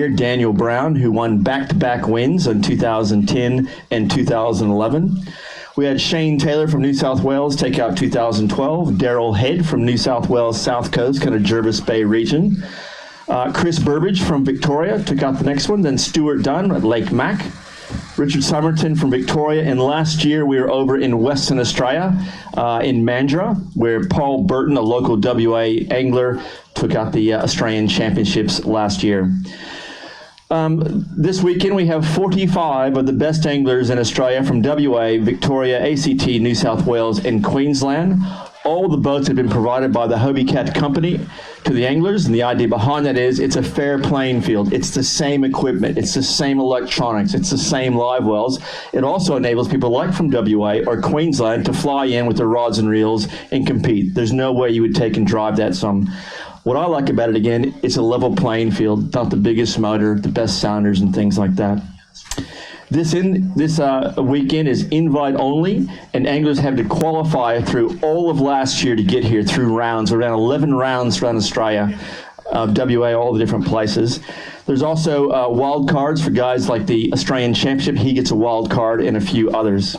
here, Daniel Brown, who won back-to-back wins in 2010 and 2011. We had Shane Taylor from New South Wales take out 2012, Daryl Head from New South Wales South Coast, kind of Jervis Bay region. Chris Burbage from Victoria took out the next one, then Stuart Dunn at Lake Mac. Richard Somerton from Victoria, and last year we were over in Western Australia, in Mandurah, where Paul Burton, a local WA angler, took out the Australian Championships last year. This weekend we have 45 of the best anglers in Australia from WA, Victoria, ACT, New South Wales, and Queensland. All the boats have been provided by the Hobie Cat Company to the anglers, and the idea behind that is it's a fair playing field. It's the same equipment, it's the same electronics, it's the same live wells. It also enables people like from WA or Queensland to fly in with their rods and reels and compete. There's no way you would take and drive that some. What I like about it, again, it's a level playing field, not the biggest motor, the best sounders and things like that. This weekend is invite only, and anglers have to qualify through all of last year to get here through rounds, around 11 rounds around Australia, WA, all the different places. There's also wild cards for guys like the Australian Championship. He gets a wild card, and a few others.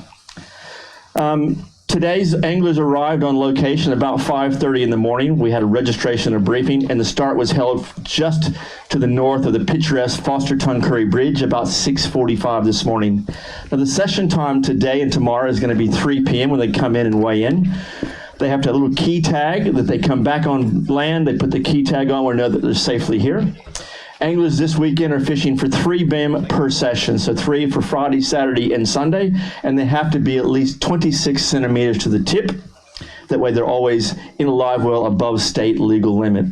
Today's anglers arrived on location about 5:30 in the morning. We had a registration and a briefing, and the start was held just to the north of the picturesque Forster Tuncurry Bridge about 6:45 this morning. Now the session time today and tomorrow is going to be 3 p.m. when they come in and weigh in. They have to have a little key tag that they come back on land. They put the key tag on, we know that they're safely here. Anglers this weekend are fishing for 3 BIM per session, so 3 for Friday, Saturday, and Sunday, and they have to be at least 26 centimeters to the tip. That way they're always in a live well above state legal limit.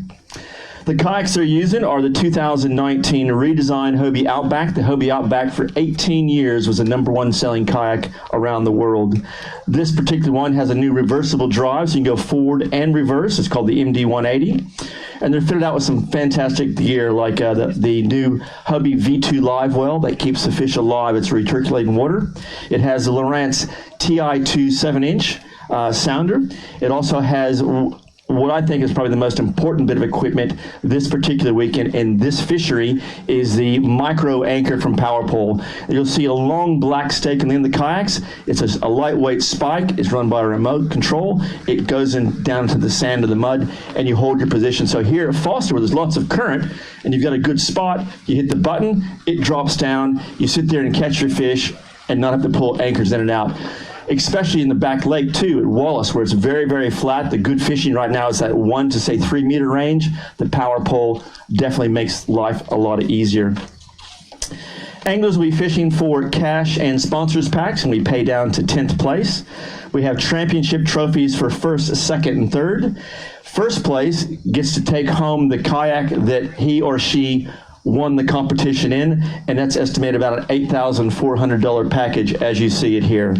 The kayaks they're using are the 2019 redesigned Hobie Outback. The Hobie Outback for 18 years was the #1 selling kayak around the world. This particular one has a new reversible drive, so you can go forward and reverse. It's called the MD180. And they're fitted out with some fantastic gear like the new Hobie V2 live well that keeps the fish alive. It's recirculating water. It has the Lowrance Ti2 7-inch sounder. It also has what I think is probably the most important bit of equipment this particular weekend in this fishery is the micro anchor from Power Pole. You'll see a long black stake in the end of the kayaks. It's a lightweight spike. It's run by a remote control. It goes down to the sand or the mud, and you hold your position. So here at Forster, where there's lots of current, and you've got a good spot, you hit the button, it drops down, you sit there and catch your fish and not have to pull anchors in and out. Especially in the back lake too, at Wallace, where it's very, very flat. The good fishing right now is that 1 to say 3 meter range. The Power Pole definitely makes life a lot easier. Anglers will be fishing for cash and sponsors packs, and we pay down to 10th place. We have championship trophies for 1st, 2nd, and 3rd. First place gets to take home the kayak that he or she won the competition in, and that's estimated about an $8,400 package as you see it here.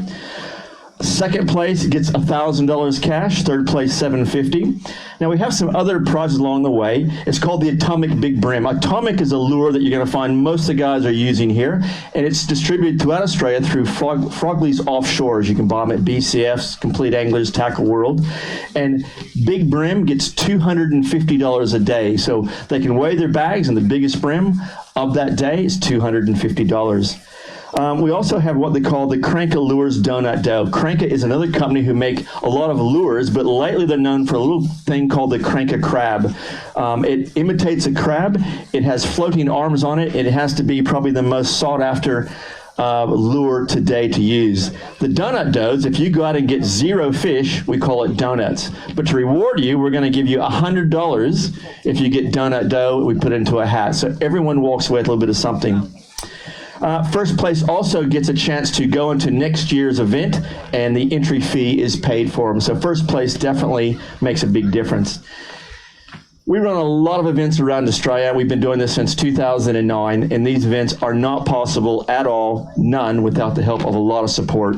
Second place gets $1,000 cash. Third place, $750. Now we have some other prizes along the way. It's called the Atomic Big Brim. Atomic is a lure that you're going to find most of the guys are using here, and it's distributed throughout Australia through Frogley's Offshores. You can buy them at BCF's, Complete Anglers, Tackle World. And Big Brim gets $250 a day, so they can weigh their bags, and the biggest brim of that day is $250. We also have what they call the Cranka Lures Donut Dough. Cranka is another company who make a lot of lures, but lately they're known for a little thing called the Cranka Crab. It imitates a crab. It has floating arms on it. It has to be probably the most sought after lure today to use. The donut doughs, if you go out and get 0 fish, we call it donuts. But to reward you, we're going to give you $100 if you get donut dough we put into a hat. So everyone walks away with a little bit of something. First place also gets a chance to go into next year's event, and the entry fee is paid for them. So first place definitely makes a big difference. We run a lot of events around Australia. We've been doing this since 2009, and these events are not possible at all, none, without the help of a lot of support.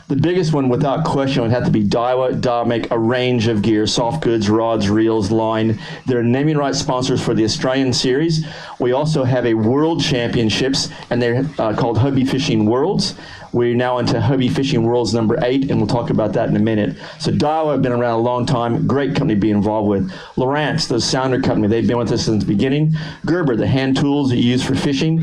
The biggest one, without question, would have to be Daiwa. Daiwa make a range of gear, soft goods, rods, reels, line. They're naming rights sponsors for the Australian Series. We also have a World Championships, and they're called Hobie Fishing Worlds. We're now into Hobie Fishing World's number 8, and we'll talk about that in a minute. So Daiwa have been around a long time, great company to be involved with. Lowrance, the sounder company, they've been with us since the beginning. Gerber, the hand tools that you use for fishing,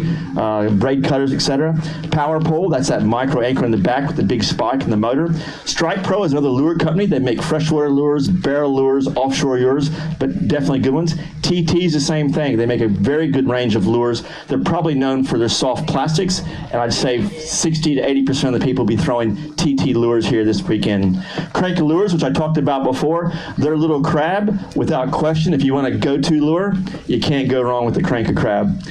braid cutters, etc. Power Pole, that's that micro anchor in the back with the big spike in the motor. Strike Pro is another lure company. They make freshwater lures, barrel lures, offshore lures, but definitely good ones. TT is the same thing. They make a very good range of lures. They're probably known for their soft plastics, and I'd say 60 to 80% of the people will be throwing TT lures here this weekend. Crank lures, which I talked about before, they're little crab, without question. If you want a go-to lure, you can't go wrong with the Crank a Crab.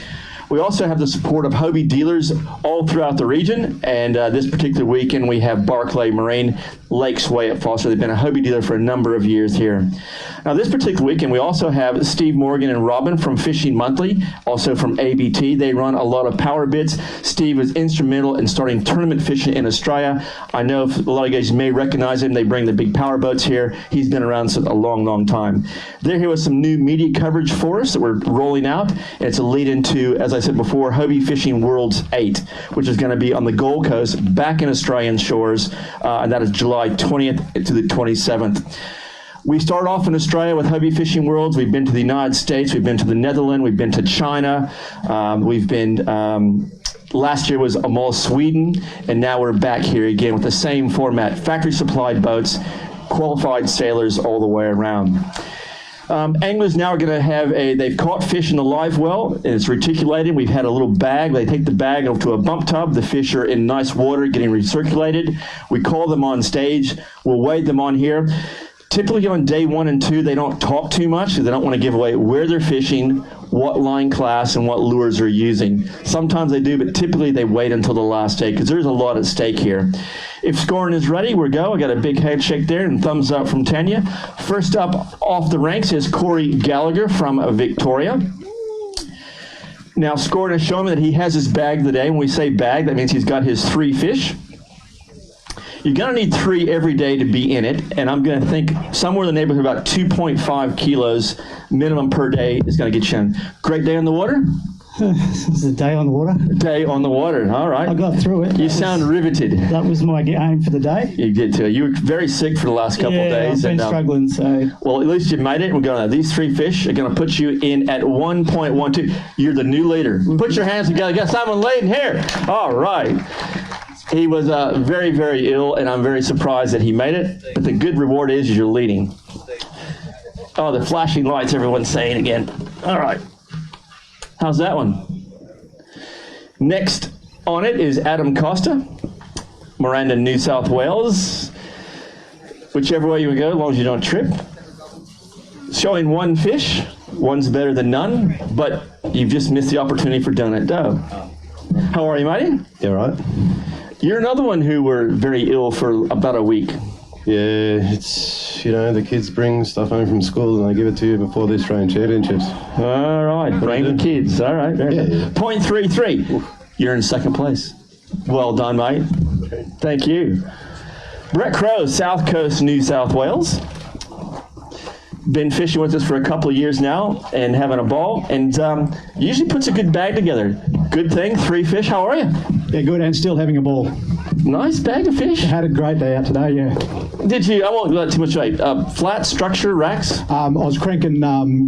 We also have the support of Hobie dealers all throughout the region, and this particular weekend we have Barclay Marine Lakes Way at Forster. They've been a Hobie dealer for a number of years here. Now this particular weekend we also have Steve Morgan and Robin from Fishing Monthly, also from ABT. They run a lot of power bits. Steve was instrumental in starting tournament fishing in Australia. I know a lot of guys may recognize him. They bring the big power boats here. He's been around a long time. They're here with some new media coverage for us that we're rolling out. And it's a lead into, as I said before, Hobie Fishing World's 8, which is going to be on the Gold Coast, back in Australian shores, and that is July 20th to the 27th. We start off in Australia with Hobie Fishing Worlds. We've been to the United States, we've been to the Netherlands, we've been to China, we've been, last year was Amal, Sweden, and now we're back here again with the same format, factory supplied boats, qualified sailors all the way around. Anglers now are going to have they've caught fish in the live well, and it's reticulated. We've had a little bag. They take the bag over to a bump tub. The fish are in nice water, getting recirculated. We call them on stage. We'll wade them on here. Typically on day 1 and 2, they don't talk too much because they don't want to give away where they're fishing, what line class, and what lures they're using. Sometimes they do, but typically they wait until the last day because there's a lot at stake here. If scoring is ready, we go. I got a big handshake there and thumbs up from Tanya. First up off the ranks is Corey Gallagher from Victoria. Now scoring is showing me that he has his bag today. When we say bag, that means he's got his 3 fish. You're going to need 3 every day to be in it, and I'm going to think somewhere in the neighborhood of about 2.5 kilos minimum per day is going to get you in. Great day on the water? It's a day on the water. Day on the water, all right. I got through it. You sound riveted. That was my aim for the day. You did too. You were very sick for the last couple of days. I've been struggling, so. Well, at least you made it. We're going to, these 3 fish are going to put you in at 1.12. You're the new leader. Put your hands together. Got Simon Layden here. All right. He was very, very ill, and I'm very surprised that he made it. But the good reward is you're leading. Oh, the flashing lights, everyone's saying again. All right. How's that one? Next on it is Adam Costa, Miranda, New South Wales. Whichever way you would go, as long as you don't trip. Showing 1 fish. One's better than none, but you've just missed the opportunity for donut dough. How are you, matey? Yeah, right. You're another one who were very ill for about a week. Yeah, it's, the kids bring stuff home from school and they give it to you before the Australian Championships. All right, bring the kids. All right, very good. Yeah. 0.33. You're in 2nd place. Well done, mate. Okay. Thank you. Brett Crowe, South Coast, New South Wales. Been fishing with us for a couple of years now and having a ball, and usually puts a good bag together. Good thing, 3 fish. How are you? Yeah, good, and still having a ball. Nice bag of fish. I had a great day out today, yeah. Did you? I won't let too much weight. Flat structure racks? I was cranking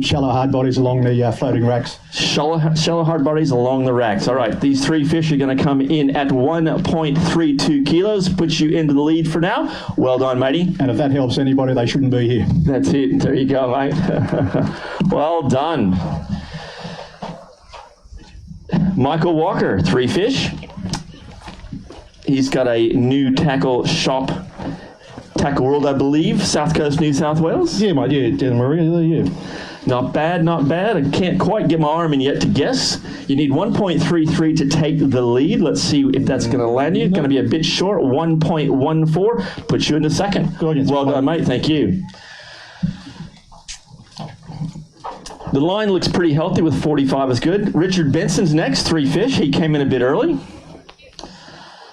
shallow hard bodies along the floating racks. Shallow hard bodies along the racks. All right, these 3 fish are going to come in at 1.32 kilos. Puts you into the lead for now. Well done, matey. And if that helps anybody, they shouldn't be here. That's it. There you go, mate. Well done. Michael Walker, 3 fish. He's got a new tackle shop, Tackle World, I believe, South Coast, New South Wales. Yeah, mate, yeah. Not bad, not bad. I can't quite get my arm in yet to guess. You need 1.33 to take the lead. Let's see if that's going to land you. It's going to be a bit short, 1.14. Puts you into 2nd. Well done, mate. Thank you. The line looks pretty healthy with 45 is good. Richard Benson's next, 3 fish. He came in a bit early.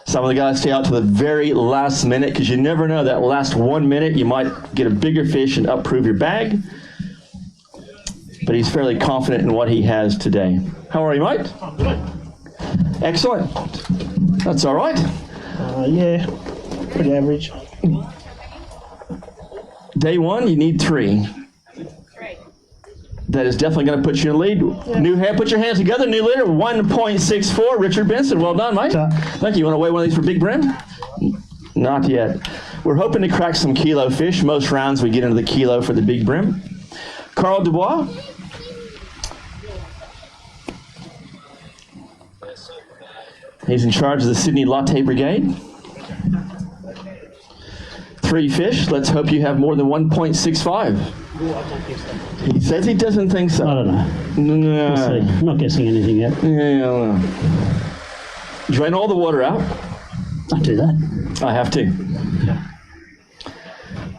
Some of the guys stay out to the very last minute because you never know, that last 1 minute you might get a bigger fish and upprove your bag. But he's fairly confident in what he has today. How are you, mate? Excellent. That's all right. Yeah, pretty average. Day one, you need 3. That is definitely going to put you in the lead. Yeah. New hand, put your hands together. New leader, 1.64. Richard Benson, well done, mate. Thank you. You want to weigh one of these for Big Brim? Not yet. We're hoping to crack some kilo fish. Most rounds we get into the kilo for the Big Brim. Carl Dubois. He's in charge of the Sydney Latte Brigade. 3 fish. Let's hope you have more than 1.65. He says he doesn't think so. I don't know. No. We'll see. I'm not guessing anything yet. Yeah, I don't know. Drain all the water out. I'll do that. I have to.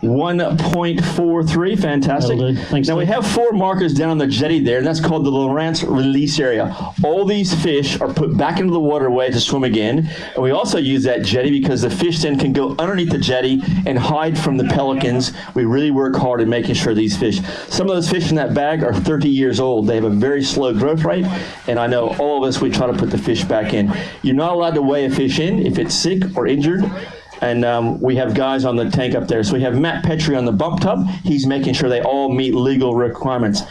1.43, fantastic. That'll do. Thanks, now we Steve. have 4 markers down on the jetty there, and that's called the Lowrance release area. All these fish are put back into the waterway to swim again, and we also use that jetty because the fish then can go underneath the jetty and hide from the pelicans. We really work hard in making sure these fish, some of those fish in that bag are 30 years old. They have a very slow growth rate, and I know all of us, we try to put the fish back in. You're not allowed to weigh a fish in if it's sick or injured. And we have guys on the tank up there. So we have Matt Petrie on the bump tub. He's making sure they all meet legal requirements.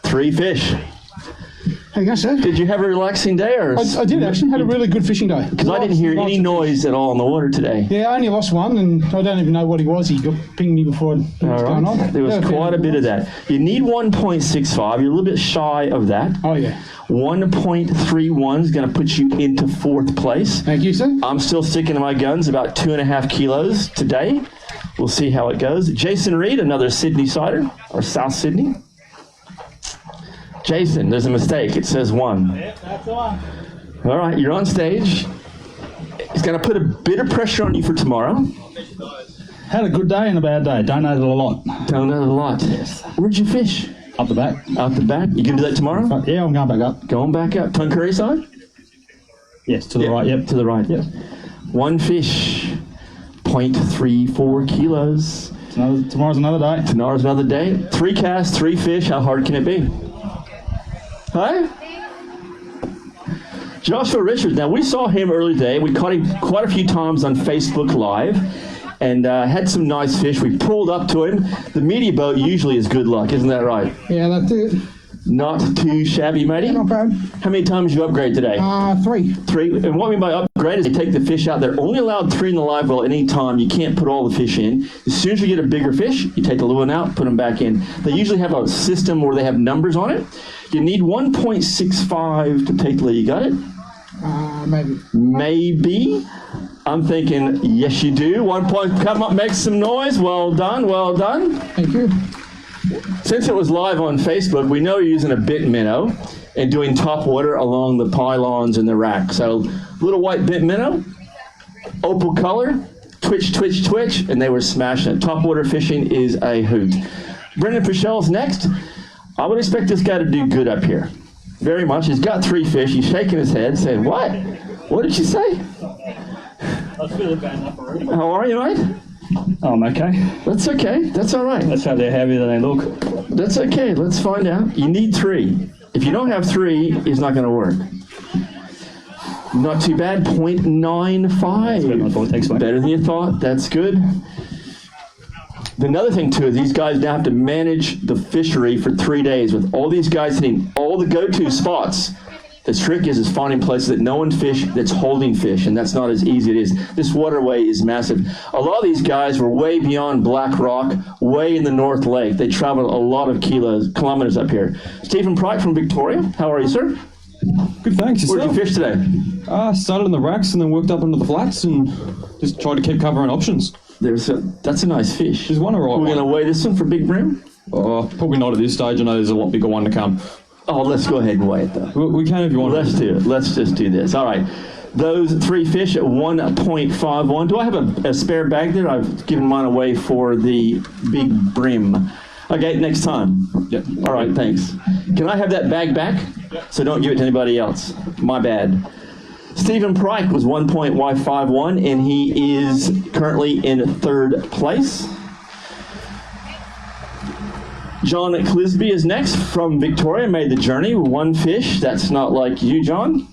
3 fish. How you going, sir? Did you have a relaxing day? Or I did actually. Had a really good fishing day. because I didn't hear any noise at all in the water today. Yeah, I only lost one, and I don't even know what he was. He pinged me before I knew what was going on. There was quite a bit of that. You need 1.65. You're a little bit shy of that. Oh, yeah. 1.31 is going to put you into 4th place. Thank you, sir. I'm still sticking to my guns, about 2.5 kilos today. We'll see how it goes. Jason Reed, another Sydney sider, or South Sydney. Jason, there's a mistake. It says 1. Yep, that's the one. All right, you're on stage. It's going to put a bit of pressure on you for tomorrow. Had a good day and a bad day. Donated a lot. Donated a lot. Yes. Where'd you fish? Up the back. Out the back? You going to do that tomorrow? Yeah, I'm going back up. Going back up. Tuncurry side? Yes, to the right, yep. To the right. Yep. 1 fish, 0.34 kilos. Tomorrow's another day. Tomorrow's another day. 3 casts, 3 fish. How hard can it be? Huh? Joshua Richards. Now, we saw him early today. We caught him quite a few times on Facebook Live and had some nice fish. We pulled up to him. The media boat usually is good luck, isn't that right? Yeah, that's it. Not too shabby, matey. Not bad. How many times you upgrade today? 3. 3. And what I mean by upgrade is they take the fish out. They're only allowed 3 in the live well at any time. You can't put all the fish in. As soon as you get a bigger fish, you take the little one out, put them back in. They usually have a system where they have numbers on it. You need 1.65 to take the lead. You got it? Maybe. Maybe. I'm thinking, yes, you do. 1 point. Come up, make some noise. Well done. Well done. Thank you. Since it was live on Facebook, we know you're using a bit minnow and doing top water along the pylons and the rack. So little white bit minnow, opal color, twitch, twitch, twitch, and they were smashing it. Top water fishing is a hoot. Brendan Pichel's next. I would expect this guy to do good up here. Very much. He's got 3 fish. He's shaking his head, saying, what? What did you say? I was feeling bad enough already. How are you, mate? Oh, I'm okay. That's okay. That's all right. That's how they're heavier than they look. That's okay. Let's find out. You need 3. If you don't have 3, it's not going to work. Not too bad. 0.95. Better than I thought. Thanks, mate. Better than you thought. That's good. Another thing, too, is these guys now have to manage the fishery for 3 days with all these guys hitting all the go-to spots. The trick is finding places that no one fish that's holding fish, and that's not as easy as it is. This waterway is massive. A lot of these guys were way beyond Black Rock, way in the North Lake. They traveled a lot of kilometers up here. Stephen Pryke from Victoria, how are you, sir? Good, thanks. Where did you fish today? Started in the racks and then worked up into the flats and just tried to keep covering options. That's a nice fish. There's one alright. We're going to weigh this one for Big Brim? Probably not at this stage. I know there's a lot bigger one to come. Oh, let's go ahead and weigh it, though. We can if you want. Let's do it. Let's just do this. All right. Those 3 fish at 1.51. Do I have a spare bag there? I've given mine away for the Big Brim. Okay, next time. Yep. All right, thanks. Can I have that bag back? Yep. So don't give it to anybody else. My bad. Stephen Pryke was 1.51, and he is currently in 3rd place. John Clisby is next from Victoria, made the journey, 1 fish. That's not like you, John.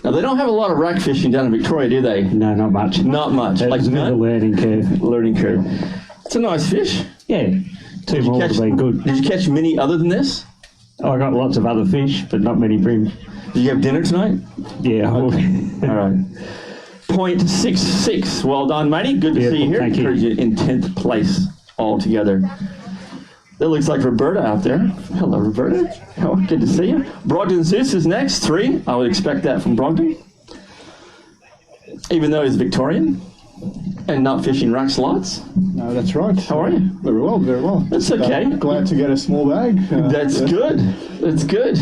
Now, they don't have a lot of rack fishing down in Victoria, do they? No, not much. Not much. It was a bit of a none? learning curve. Learning curve. It's a nice fish. Yeah, two more would have been good. Did you catch many other than this? I got lots of other fish, but not many bream. Did you have dinner tonight? Yeah. All right. 0.66. Well done, matey. Good to see you here. Thank you. Encourage you in 10th place altogether. That looks like Roberta out there. Hello, Roberta. Oh, good to see you. Brogdon Zeus is next, 3. I would expect that from Brogdon. Even though he's Victorian and not fishing rack slots. No, that's right. How are you? Very well, very well. That's okay. Glad to get a small bag. That's yeah. good. That's good.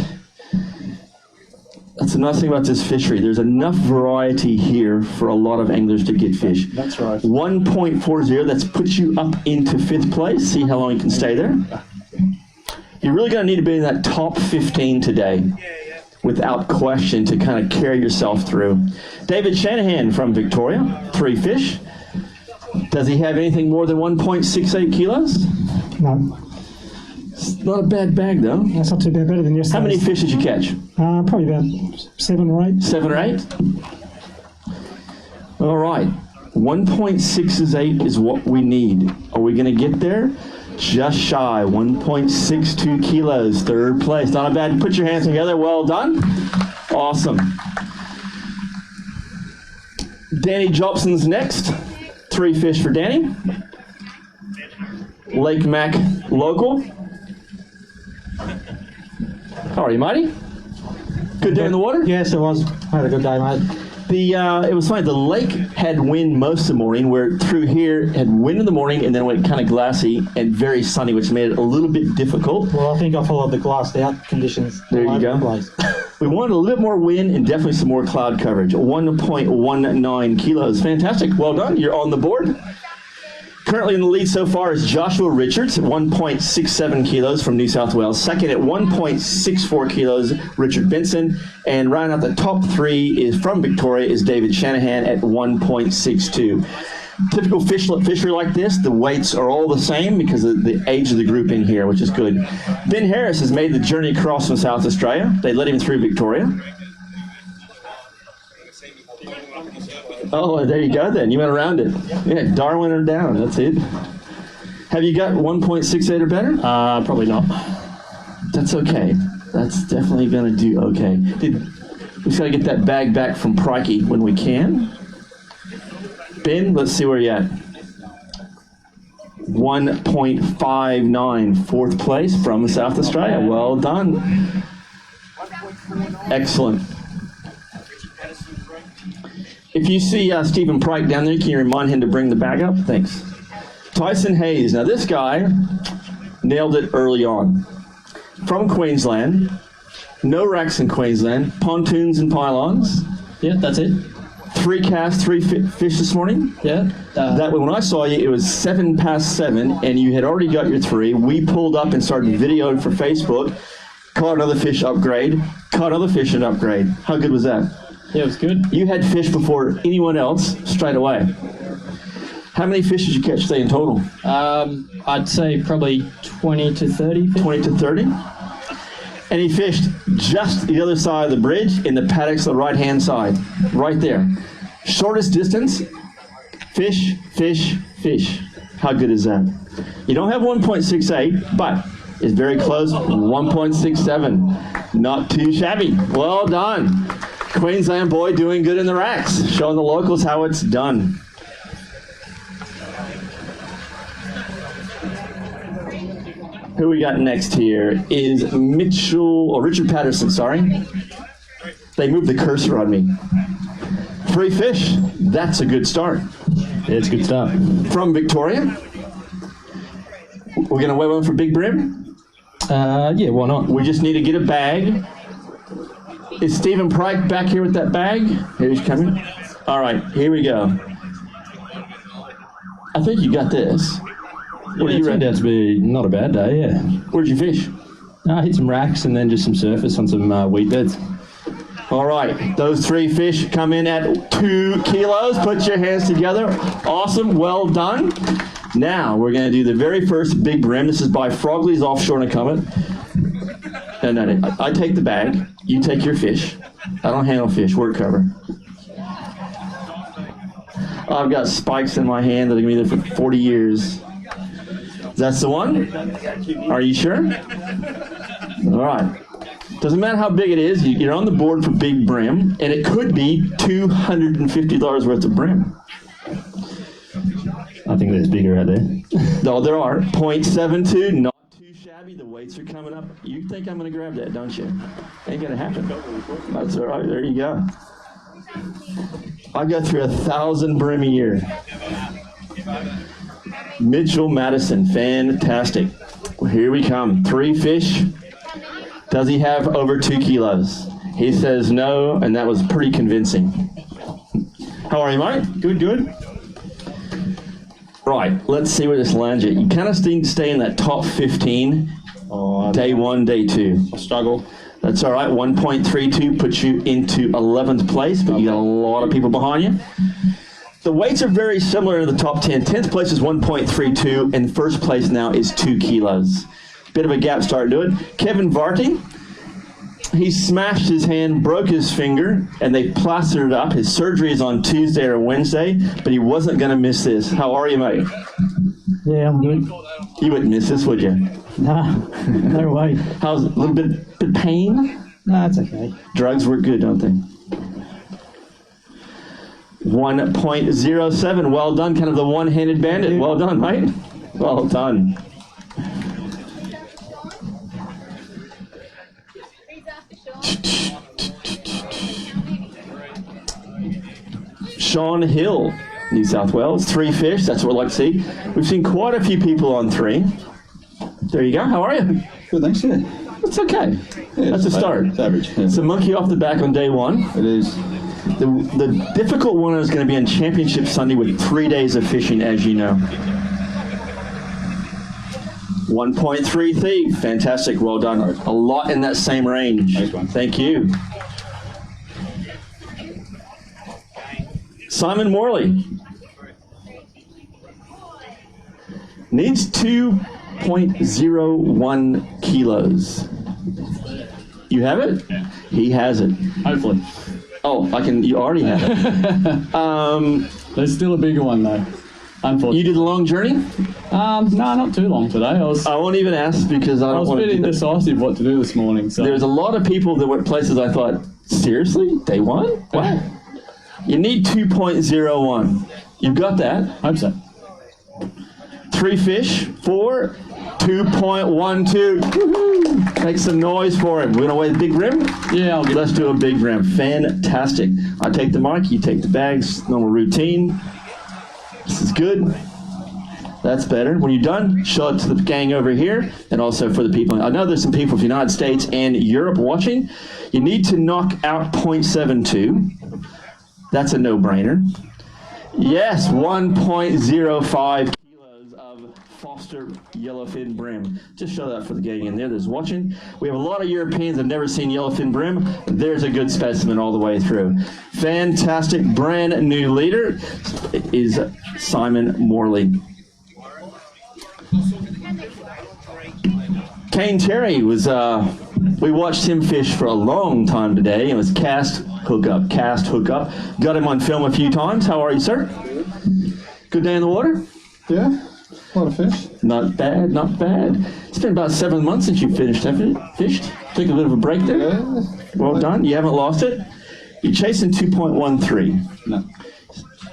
That's the nice thing about this fishery. There's enough variety here for a lot of anglers to get fish. That's right. 1.40, that's puts you up into 5th place. See how long you can stay there. You're really going to need to be in that top 15 today, without question, to kind of carry yourself through. David Shanahan from Victoria, 3 fish. Does he have anything more than 1.68 kilos? No, It's not a bad bag, though. that's not too bad. Better than yesterday. How many fish did you catch? Probably about 7 or 8. 7 or 8? All right. 1.68 is what we need. Are we going to get there? Just shy. 1.62 kilos. 3rd place. Not a bad. Put your hands together. Well done. Awesome. Danny Jobson's next. 3 fish for Danny. Lake Mac local. How are you, Mighty? Good day in the water? Yes, it was. I had a good day, mate. It was funny, the lake had wind most of the morning, where through here it had wind in the morning and then it went kind of glassy and very sunny, which made it a little bit difficult. Well, I think I followed the glassed out conditions. There you all over go. the place. We wanted a little bit more wind and definitely some more cloud coverage. 1.19 kilos. Fantastic. Well done. You're on the board. Currently in the lead so far is Joshua Richards at 1.67 kilos from New South Wales. Second at 1.64 kilos, Richard Benson. And rounding out the top 3 is from Victoria is David Shanahan at 1.62. Typical fishery like this, the weights are all the same because of the age of the group in here, which is good. Ben Harris has made the journey across from South Australia. They let him through Victoria. Oh, there you go then. You went around it. Yeah, Darwin or down. That's it. Have you got 1.68 or better? Probably not. That's okay. That's definitely going to do okay. We just got to get that bag back from Prikey when we can. Ben, let's see where you're at. 1.59, 4th place from South Australia. Well done. Excellent. If you see Stephen Pryke down there, can you remind him to bring the bag up? Thanks. Tyson Hayes. Now this guy nailed it early on. From Queensland. No racks in Queensland. Pontoons and pylons. Yeah, that's it. 3 casts, 3 fish this morning. Yeah. That when I saw you, it was 7 past 7, and you had already got your 3. We pulled up and started videoing for Facebook. Caught another fish upgrade. Caught another fish and upgrade. How good was that? Yeah, it was good. You had fish before anyone else straight away. How many fish did you catch today in total? I'd say probably 20 to 30 fish. 20 to 30? And he fished just the other side of the bridge in the paddocks on the right-hand side. Right there. Shortest distance, fish, fish, fish. How good is that? You don't have 1.68, but it's very close. 1.67. Not too shabby. Well done. Queensland boy doing good in the racks. Showing the locals how it's done. Who we got next here is Richard Patterson, sorry. They moved the cursor on me. 3 fish, that's a good start. Yeah, it's a good start. From Victoria. We're gonna weigh one for Big Brim? Yeah, why not? We just need to get a bag. Is Stephen Pryke back here with that bag? Here he's coming. All right, here we go. I think you got this. What do you turned reckon? out to be not a bad day, yeah. Where'd you fish? I hit some racks and then just some surface on some wheat beds. All right, those 3 fish come in at 2 kilos. Put your hands together. Awesome, well done. Now we're going to do the very first Big Brim. This is by Frogley's Offshore and Comet. No. I take the bag. You take your fish. I don't handle fish. Work cover. I've got spikes in my hand that have been there for 40 years. That's the one? Are you sure? All right. Doesn't matter how big it is. You're on the board for big brim, and it could be $250 worth of brim. I think there's bigger out there. No, there are. 0.72, not too shabby. The weights are coming up. You think I'm going to grab that, don't you? Ain't going to happen. That's all right. There you go. I go through 1,000 brim a year. Mitchell Madison, fantastic. Well, here we come. 3 fish. Does he have over 2 kilos? He says no, and that was pretty convincing. How are you, mate? Good. Right, let's see where this lands you. You kind of need to stay in that top 15, day 1, day 2. I struggle. That's all right. 1.32 puts you into 11th place, but you got a lot of people behind you. The weights are very similar in the top 10. 10th place is 1.32, and first place now is 2 kilos. Bit of a gap starting to it. Kevin Varty, he smashed his hand, broke his finger, and they plastered it up. His surgery is on Tuesday or Wednesday, but he wasn't going to miss this. How are you, mate? Yeah, I'm good. You wouldn't miss this, would you? Nah, no way. How's a little bit pain? Nah, it's okay. Drugs work good, don't they? 1.07. Well done. Kind of the one-handed bandit. Well done, mate. Well done. Sean Hill, New South Wales. 3 fish. That's what we'd like to see. We've seen quite a few people on 3. There you go. How are you? Good, thanks, yeah. It's okay. That's a start. It's average. Yeah. It's a monkey off the back on day 1. It is. The difficult one is going to be on Championship Sunday with 3 days of fishing, as you know. 1.33. Fantastic. Well done. A lot in that same range. Thank you. Simon Morley needs 2.01 kilos. You have it? Yeah. He has it. Hopefully. Oh, you already have it. There's still a bigger one though. Unfortunately. You did a long journey? No, not too long today. I won't even ask because I was don't a want bit to do indecisive what to do this morning. So There's a lot of people that went places I thought, seriously? Day 1? What? You need 2.01. You've got that. Hope so. 3 fish, 4, 2.12. Woohoo! Make some noise for him. We're going to weigh the big rim? Yeah, Let's do a big rim. Fantastic. I take the mic, you take the bags, normal routine. This is good. That's better. When you're done, show it to the gang over here, and also for the people. I know there's some people from the United States and Europe watching. You need to knock out 0.72. That's a no-brainer. Yes, 1.05 kilos of Forster yellowfin brim. Just show that for the gang in there that's watching. We have a lot of Europeans that have never seen yellowfin brim. There's a good specimen all the way through. Fantastic. Brand new leader is Simon Morley. Kane Terry was, we watched him fish for a long time today. It was cast, hook up, cast, hook up. Got him on film a few times. How are you, sir? Good day in the water? Yeah, a lot of fish. Not bad, not bad. It's been about 7 months since you finished, haven't you? Fished? Took a bit of a break there? Yeah. Well done. You haven't lost it? You're chasing 2.13. No.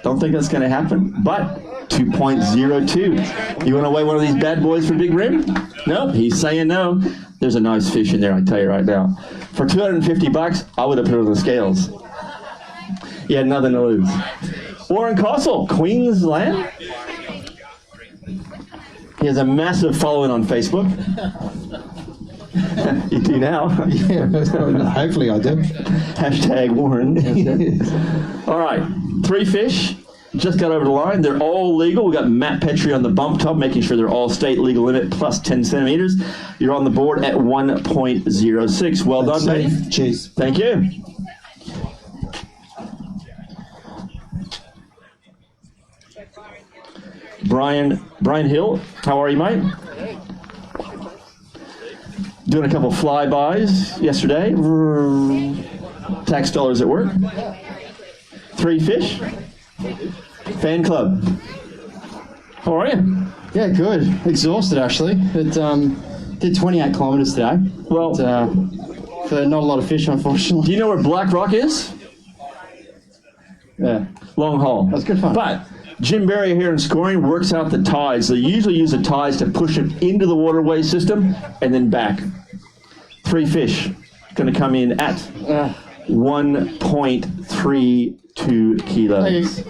Don't think that's going to happen, but 2.02. You want to weigh one of these bad boys for big rim? No, he's saying no. There's a nice fish in there, I tell you right now. For $250, I would have put it on the scales. He had nothing to lose. Warren Castle, Queensland. He has a massive following on Facebook. You do now. Yeah, hopefully I do. Hashtag Warren. All right, 3 fish. Just got over the line. They're all legal. We got Matt Petrie on the bump top, making sure they're all state legal limit plus 10 centimeters. You're on the board at 1.06. Well done, mate. Cheers. Thank you. Brian Hill, how are you, mate? Doing a couple flybys yesterday. Tax dollars at work. 3 fish. Fan club. How are you? Yeah, good. Exhausted actually. But did 28 kilometres today. Well, for not a lot of fish, unfortunately. do you know where Black Rock is? Yeah. Long haul. That's good fun. But Jim Berry here in scoring works out the tides. They usually use the tides to push it into the waterway system and then back. 3 fish going to come in at 1.32 kilos.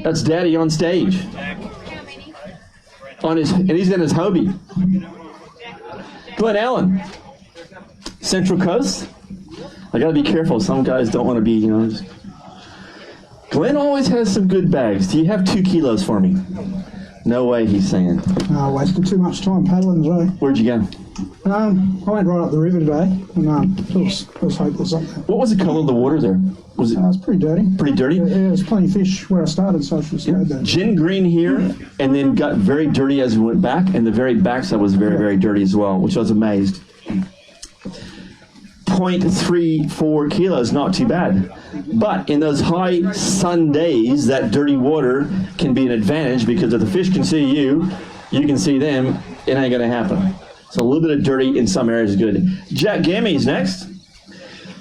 That's Daddy on stage. And he's in his Hobie. Glen Allen, Central Coast. I gotta be careful. Some guys don't want to be, just... Glenn always has some good bags. Do you have 2 kilos for me? No way, he's saying. I wasted too much time paddling today. Where'd you go? I went right up the river today, and it was hopeless up there. What was the color of the water there? Was it It was pretty dirty. pretty dirty? Yeah, there was plenty of fish where I started, so I should have stayed there. Gin green here, and then got very dirty as we went back, and the very backside was very, very dirty as well, which I was amazed. 0.34 kilos, not too bad. But in those high sun days, that dirty water can be an advantage because if the fish can see you, you can see them, it ain't gonna happen. So a little bit of dirty in some areas is good. Jack Gammy's next.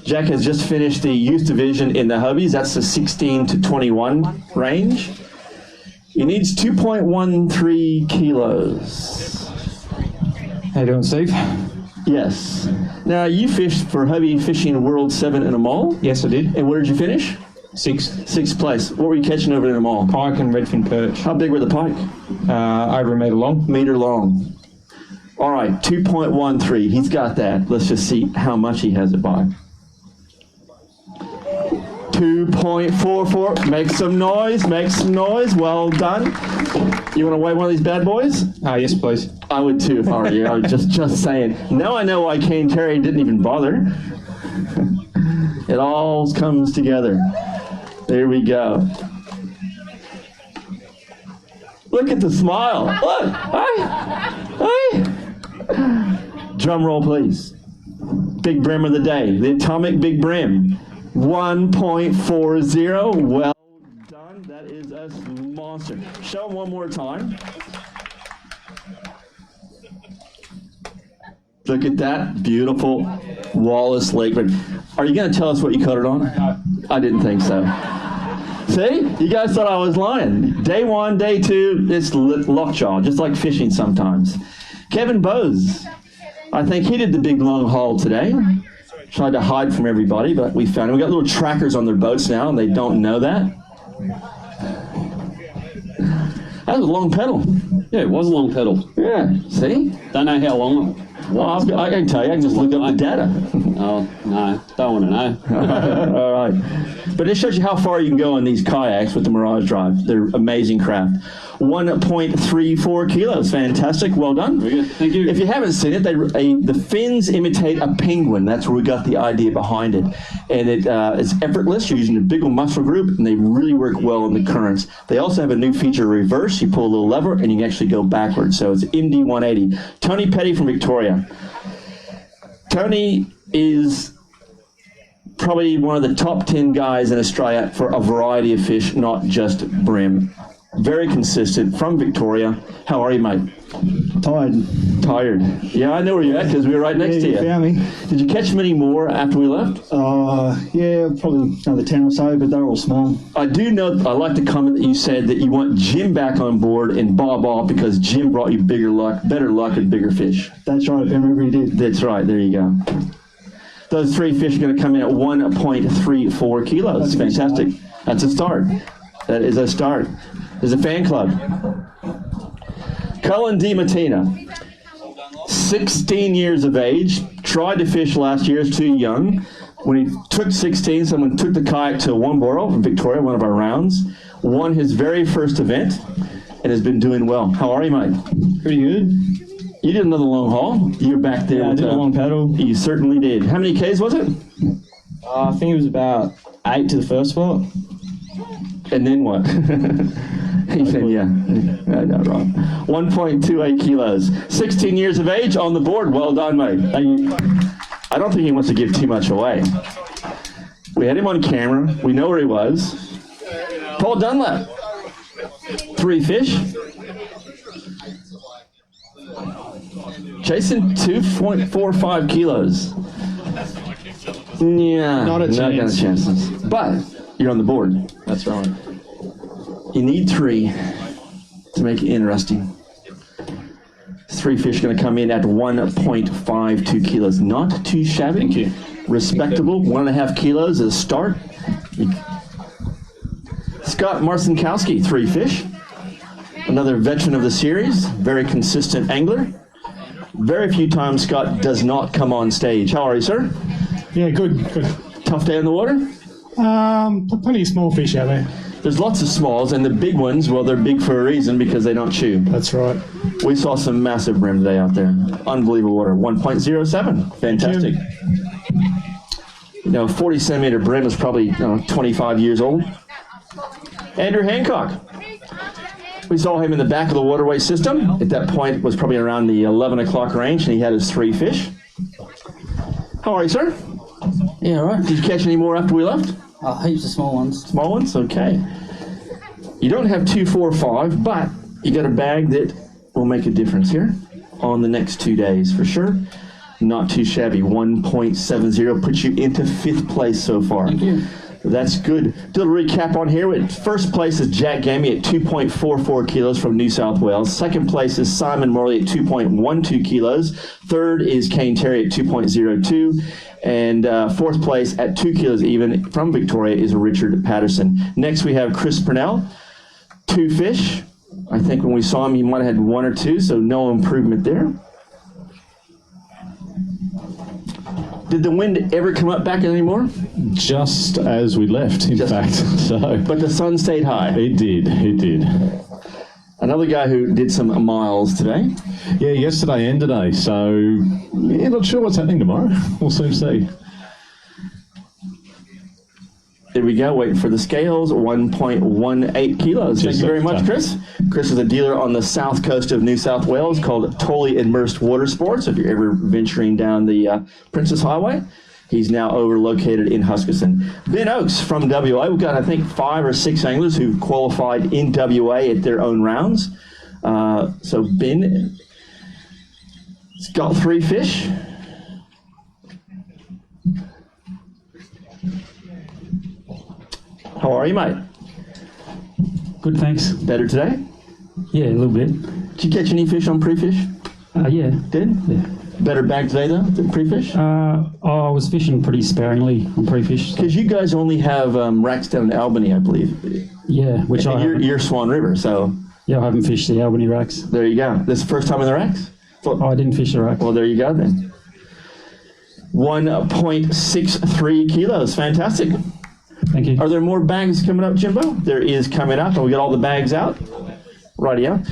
Jack has just finished the youth division in the Hobies. That's the 16 to 21 range. He needs 2.13 kilos. How you doing, Steve? Yes. Now, you fished for Hobie Fishing World 7 in a mall? Yes, I did. And where did you finish? 6th. 6th place. What were you catching over in a mall? Pike and redfin perch. How big were the pike? Over a metre long. Meter long. All right, 2.13. He's got that. Let's just see how much he has it by. 2.44. Make some noise. Make some noise. Well done. You want to weigh one of these bad boys? Yes, please. I would too if I were you. I was just saying. Now I know why Kane Terry didn't even bother. It all comes together. There we go. Look at the smile. Look. Hey. Drum roll, please. Big brim of the day. The atomic big brim. 1.40. Well done. That is a monster. Show him one more time. Look at that beautiful Wallace Lake. Are you going to tell us what you caught it on? I didn't think so. See? You guys thought I was lying. Day 1, day 2, it's lockjaw, just like fishing sometimes. Kevin Bose. I think he did the big long haul today. Tried to hide from everybody, but we found him. We got little trackers on their boats now, and they don't know that. That was a long pedal. Yeah, it was a long pedal. Yeah, see? Don't know how long. Well, I can tell you. I can just look up the data. Oh, no, don't want to know. All right. But it shows you how far you can go on these kayaks with the MirageDrive. They're amazing craft. 1.34 kilos. Fantastic. Well done. Very good. Thank you. If you haven't seen it, the fins imitate a penguin. That's where we got the idea behind it. And it's effortless. You're using a big old muscle group, and they really work well in the currents. They also have a new feature, reverse. You pull a little lever, and you can actually go backwards. So it's MD 180. Tony Petty from Victoria. Tony is probably one of the top 10 guys in Australia for a variety of fish, not just brim. Very consistent, from Victoria. How are you, mate? Tired. Tired. Yeah, I know where you're at because we were right next to you. Found me. Did you catch many more after we left? Yeah, probably another 10 or so, but they're all small. I do know, I like the comment that you said that you want Jim back on board and Bob off because Jim brought you better luck and bigger fish. That's right, Ben, remember he did. That's right, there you go. Those 3 fish are going to come in at 1.34 kilos. That's fantastic. That's a start. That is a start. There's a fan club. Cullen DiMattina, 16 years of age, tried to fish last year, is too young. When he took 16, someone took the kayak to Womboro in Victoria, one of our rounds, won his very first event, and has been doing well. How are you, mate? Pretty good. You did another long haul. You were back there. Yeah, I did a long paddle. You certainly did. How many Ks was it? I think it was about 8 to the first spot. And then what? Yeah, no, wrong. 1.28 kilos. 16 years of age on the board. Well done, mate. I don't think he wants to give too much away. We had him on camera. We know where he was. Paul Dunlap. 3 fish. Chasing 2.45 kilos. Yeah, Not a not chance. gonna chance. But you're on the board. That's right. You need 3 to make it interesting. 3 fish going to come in at 1.52 kilos. Not too shabby. Thank you. Respectable. 1.5 kilos as a start. Scott Marcinkowski, 3 fish. Another veteran of the series. Very consistent angler. Very few times Scott does not come on stage. How are you, sir? Yeah, good. Tough day in the water? Plenty of small fish out there. There's lots of smalls, and the big ones, well, they're big for a reason because they don't chew. That's right. We saw some massive brim today out there. Unbelievable water. 1.07. Fantastic. 40 centimeter brim is probably 25 years old. Andrew Hancock. We saw him in the back of the waterway system. At that point, it was probably around the 11 o'clock range, and he had his 3 fish. How are you, sir? Yeah, all right. Did you catch any more after we left? Heaps of small ones. Small ones? Okay. You don't have 2, 4, 5, but you got a bag that will make a difference here on the next 2 days for sure. Not too shabby. 1.70 puts you into 5th place so far. Thank you. That's good. Do a recap on here. First place is Jack Gamey at 2.44 kilos from New South Wales. Second place is Simon Morley at 2.12 kilos. Third is Kane Terry at 2.02. And 4th place at 2 kilos even from Victoria is Richard Patterson. Next we have Chris Purnell, 2 fish. I think when we saw him he might have had 1 or 2, so no improvement there. Did the wind ever come up back anymore? Just as we left, in fact. So But the sun stayed high. it did. Another guy who did some miles today. Yeah, yesterday and today. So yeah, not sure what's happening tomorrow. We'll soon see. There we go, waiting for the scales, 1.18 kilos. Thank you very much, Chris. Chris is a dealer on the south coast of New South Wales called Totally Immersed Water Sports. If you're ever venturing down the Princess Highway, he's now located in Huskisson. Ben Oakes from WA. We've got, I think, 5 or 6 anglers who've qualified in WA at their own rounds. So Ben has got 3 fish. How are you, mate? Good, thanks. Better today? Yeah, a little bit. Did you catch any fish on pre-fish? Yeah. Did? Yeah. Better bag today, though, than pre-fish? I was fishing pretty sparingly on pre-fish. So, Because you guys only have racks down in Albany, I believe. yeah, which And you're Swan River, so I haven't fished the Albany racks. there you go. This is the first time in the racks? I didn't fish the rack. Well, there you go, then. 1.63 kilos. Fantastic. Thank you. Are there more bags coming up, Jimbo? There is coming up, and we got all the bags out. Rightio.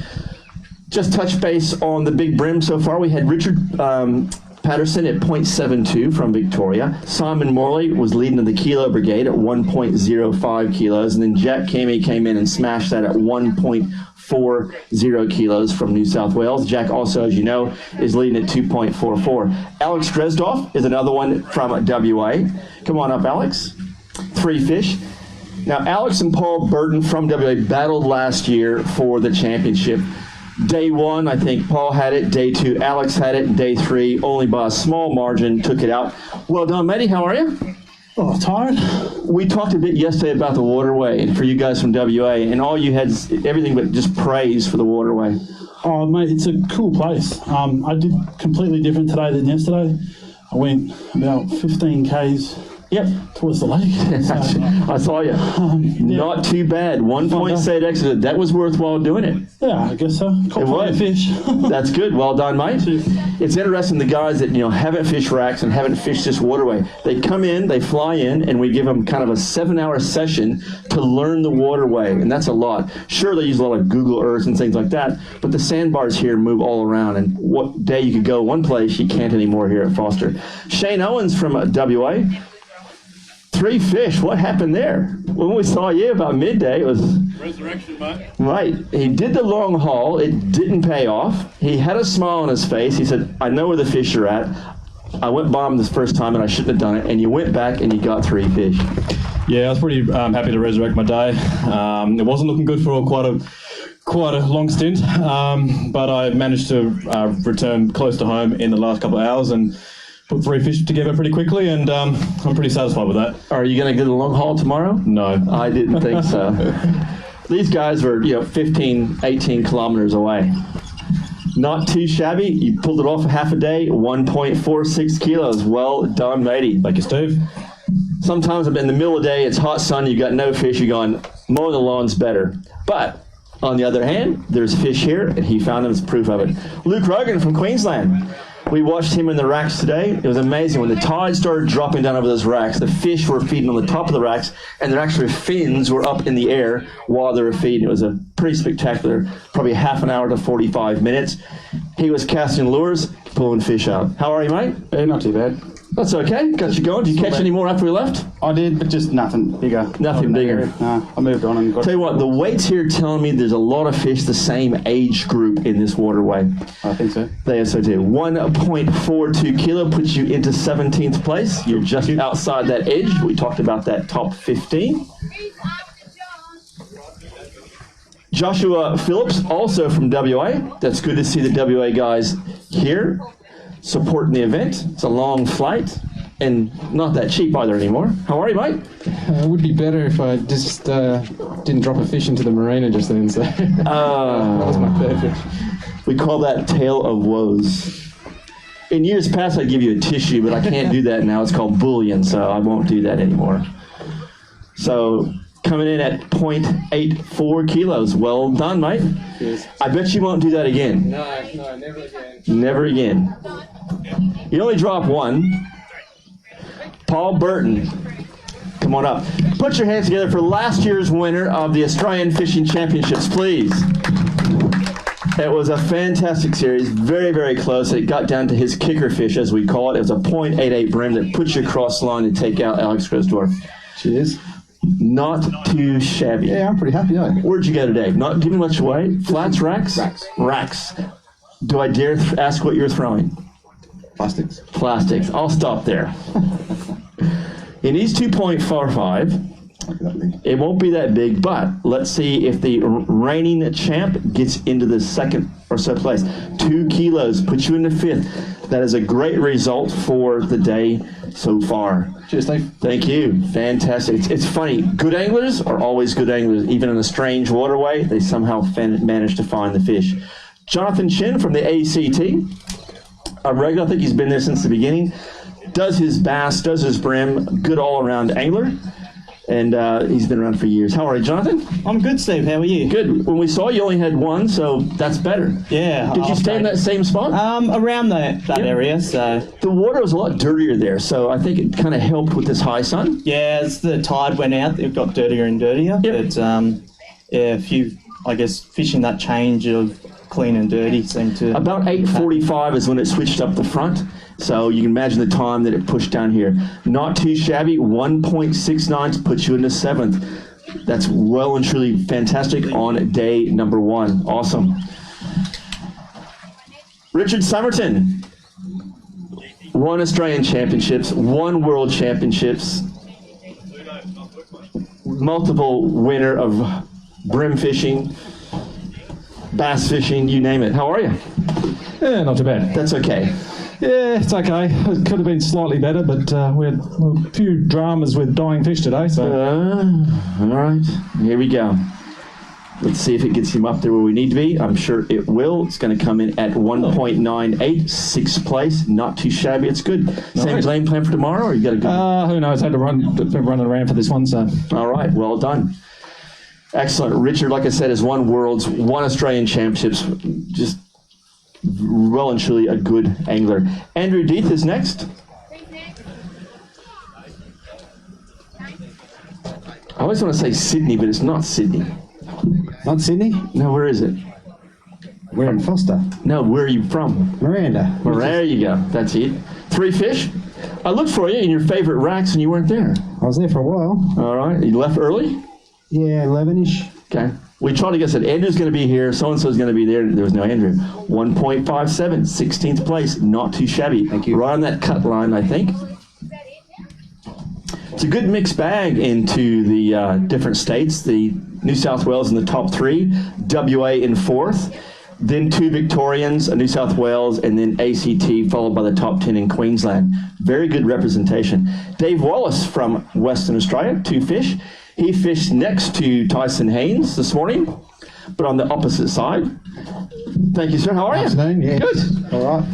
Just touch base on the big brim so far. We had Richard Patterson at 0.72 from Victoria. Simon Morley was leading in the kilo brigade at 1.05 kilos. And then Jack Camey came in and smashed that at 1.40 kilos from New South Wales. Jack also, as you know, is leading at 2.44. Alex Dresdoff is another one from WA. Come on up, Alex. 3 fish. Now, Alex and Paul Burton from WA battled last year for the championship. Day 1, I think Paul had it. Day 2, Alex had it. Day 3, only by a small margin, took it out. Well done, matey. How are you? Oh, tired? We talked a bit yesterday about the waterway, and for you guys from WA, and all you had is everything but just praise for the waterway. Oh, mate, it's a cool place. I did completely different today than yesterday. I went about 15 Ks towards the lake. So, I saw you. Not too bad. 1.8 extra. That was worthwhile doing it. yeah, I guess so. Caught plenty of fish. That's good. Well done, mate. It's interesting, the guys that haven't fished racks and haven't fished this waterway, they come in, they fly in, and we give them kind of a 7-hour session to learn the waterway, and that's a lot. Sure, they use a lot of Google Earth and things like that, but the sandbars here move all around, and what day you could go one place, you can't anymore here at Forster. Shane Owens from WA. 3 fish. What happened there? When we saw you about midday, it was Resurrection, mate. right. He did the long haul. It didn't pay off. He had a smile on his face. He said, I know where the fish are at. I went bomb this first time and I shouldn't have done it. And you went back and you got 3 fish. Yeah, I was pretty happy to resurrect my day. It wasn't looking good for quite a long stint, but I managed to return close to home in the last couple of hours and put 3 fish together pretty quickly, and I'm pretty satisfied with that. Are you going to get a long haul tomorrow? No. I didn't think so. These guys were, 15, 18 kilometers away. Not too shabby. You pulled it off a half a day, 1.46 kilos. Well done, matey. Thank you, Steve. Sometimes in the middle of the day, it's hot sun, you got no fish, you're going, mowing the lawn's better. But on the other hand, there's fish here, and he found them as proof of it. Luke Rogan from Queensland. We watched him in the racks today. It was amazing. When the tide started dropping down over those racks, the fish were feeding on the top of the racks, and their actual fins were up in the air while they were feeding. It was a pretty spectacular, probably half an hour to 45 minutes. He was casting lures, pulling fish out. How are you, mate? Not too bad. That's okay. Got you going. Did you catch any more after we left? I did, but just nothing bigger. Nothing bigger. No, I moved on and got. Tell you what, the weights here telling me there's a lot of fish the same age group in this waterway. I think so. They so too. 1.42 kilo puts you into 17th place. You're just outside that edge. We talked about that top 15. Joshua Phillips, also from WA. That's good to see the WA guys here supporting the event. It's a long flight and not that cheap either anymore. How are you, mate? It would be better if I just didn't drop a fish into the marina just then. So that was my third fish. We call that tale of woes. In years past, I'd give you a tissue, but I can't do that now. It's called bullion, so I won't do that anymore. So coming in at 0.84 kilos. Well done, mate. Cheers. I bet you won't do that again. No, never again. Never again. You only drop one. Paul Burton, come on up. Put your hands together for last year's winner of the Australian Fishing Championships, please. It was a fantastic series, very, very close. It got down to his kicker fish, as we call it. It was a 0.88 brim that puts you across the line to take out Alex Grisdorf. Cheers. Not too shabby. Yeah, I'm pretty happy. Where'd you go today? Not giving much away? Flats, racks? Racks. Do I dare ask what you're throwing? Plastics. Plastics. I'll stop there. It needs 2.45. It won't be that big, but let's see if the reigning champ gets into the second or so place. 2 kilos puts you in the 5th. That is a great result for the day so far. Cheers, Steve. Thank you. Fantastic. It's funny. Good anglers are always good anglers. Even in a strange waterway, they somehow manage to find the fish. Jonathan Chin from the ACT. A regular, I think he's been there since the beginning. Does his bass, does his brim. Good all-around angler. And he's been around for years. How are you, Jonathan? I'm good, Steve. How are you? Good. When we saw you only had one, so that's better. Yeah. Did you stay in that same spot? Around that area, so. The water was a lot dirtier there, so I think it kind of helped with this high sun. Yeah, as the tide went out, it got dirtier and dirtier. Yep. But yeah, a few, I guess, fishing that change of clean and dirty seemed to. About 8:45 is when it switched up the front. So you can imagine the time that it pushed down here. Not too shabby, 1.69 to put you into 7th. That's well and truly fantastic on day number 1. Awesome. Richard Somerton. 1 Australian Championships, 1 World Championships. Multiple winner of brim fishing, bass fishing, you name it. How are you? Yeah, not too bad. That's okay. Yeah, it's okay. It could have been slightly better, but we had a few dramas with dying fish today, so. All right, here we go. Let's see if it gets him up there where we need to be. I'm sure it will. It's going to come in at 1.98, 6th place. Not too shabby. It's good. Same game plan for tomorrow, or you got to go? Who knows? Had to been running around for this one, so. All right, well done. Excellent. Richard, like I said, has 1 Worlds, 1 Australian Championships. Just well and truly a good angler. Andrew Deeth is next. I always want to say Sydney, but it's not Sydney. Not Sydney? No, where is it? We're in Forster. No, where are you from? Miranda. Well, there you go. That's it. 3 fish? I looked for you in your favorite racks and you weren't there. I was there for a while. All right. You left early? Yeah, 11-ish. Okay. We tried to get said Andrew's going to be here, so-and-so's going to be there. There was no Andrew. 1.57, 16th place. Not too shabby. Thank you. Right on that cut line, I think. It's a good mixed bag into the different states. The New South Wales in the top 3, WA in 4th, then 2 Victorians, New South Wales, and then ACT, followed by the top 10 in Queensland. Very good representation. Dave Wallace from Western Australia, 2 fish. He fished next to Tyson Haynes this morning, but on the opposite side. Thank you, sir. How are you? Afternoon, yeah. Good. All right.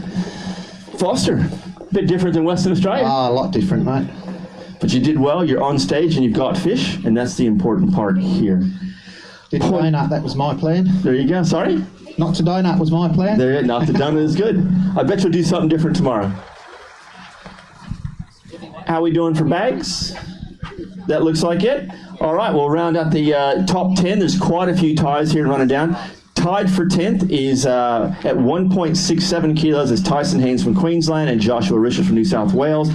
Foster, bit different than Western Australia. A lot different, mate. But you did well. You're on stage and you've got fish, and that's the important part here. Did donut, that was my plan. There you go. Sorry? Not to donut was my plan. There, not to donut is good. I bet you'll do something different tomorrow. How we doing for bags? That looks like it. All right, we'll round out the top 10. There's quite a few ties here running down. Tied for 10th is at 1.67 kilos is Tyson Haynes from Queensland and Joshua Richards from New South Wales.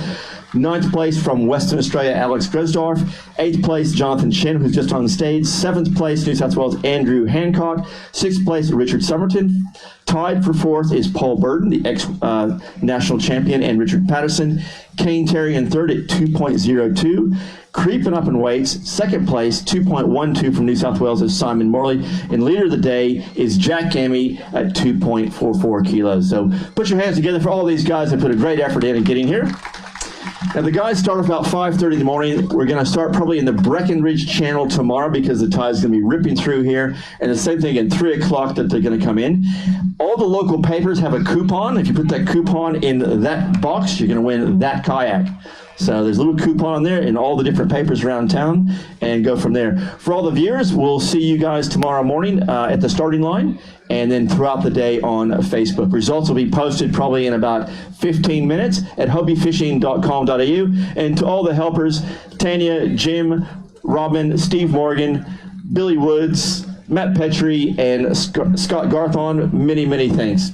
9th place from Western Australia, Alex Dresdorf. 8th place, Jonathan Chen, who's just on the stage. 7th place, New South Wales, Andrew Hancock. 6th place, Richard Somerton. Tied for 4th is Paul Burden, the ex-national champion, and Richard Patterson. Kane Terry in 3rd at 2.02. Creeping up in weights, 2nd place, 2.12 from New South Wales is Simon Morley. And leader of the day is Jack Gammy at 2.44 kilos. So put your hands together for all these guys that put a great effort in getting here. Now the guys start about 5:30 in the morning. We're going to start probably in the Breckenridge Channel tomorrow because the tide's going to be ripping through here. And the same thing at 3 o'clock that they're going to come in. All the local papers have a coupon. If you put that coupon in that box, you're going to win that kayak. So there's a little coupon there in all the different papers around town and go from there. For all the viewers, we'll see you guys tomorrow morning at the starting line and then throughout the day on Facebook. Results will be posted probably in about 15 minutes at hobiefishing.com.au. And to all the helpers, Tanya, Jim, Robin, Steve Morgan, Billy Woods, Matt Petrie, and Scott Garthon, many, many thanks.